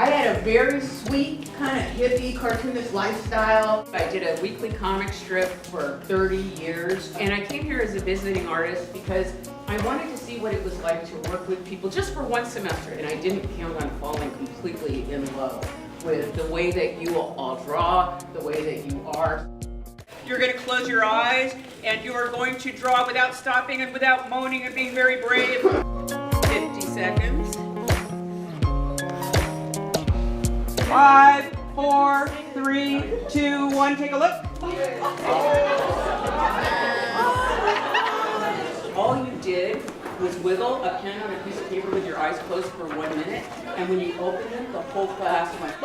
I had a very sweet, kind of hippie, cartoonist lifestyle. I did a weekly comic strip for 30 years, and I came here as a visiting artist because I wanted to see what it was like to work with people just for one semester, and I didn't count on falling completely in love with the way that you all draw, the way that you are. You're going to close your eyes, and you are going to draw without stopping and without moaning and being very brave. 50 seconds. 5, 4, 3, 2, 1, take a look. All you did was wiggle a pen on a piece of paper with your eyes closed for 1 minute, and when you opened it, the whole class went.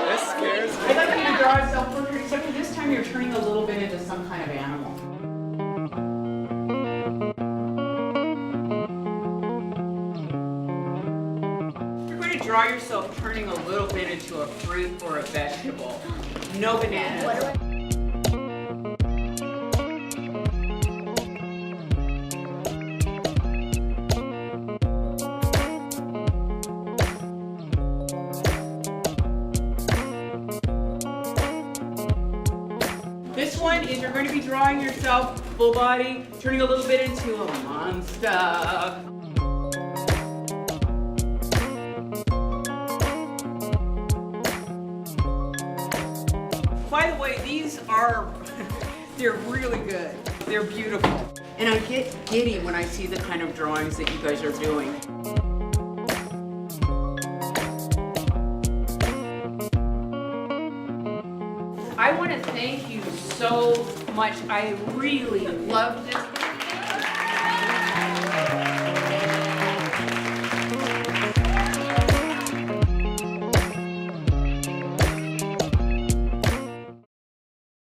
That scares me. I'd like you to draw a self-portrait, except for this time you're turning a little bit into some kind of animal. You're going to draw yourself turning a little bit into a fruit or a vegetable. No bananas. This one is you're going to be drawing yourself full body, turning a little bit into a monster. By the way, these are, they're really good. They're beautiful. And I get giddy when I see the kind of drawings that you guys are doing. I want to thank you so much. I really loved this.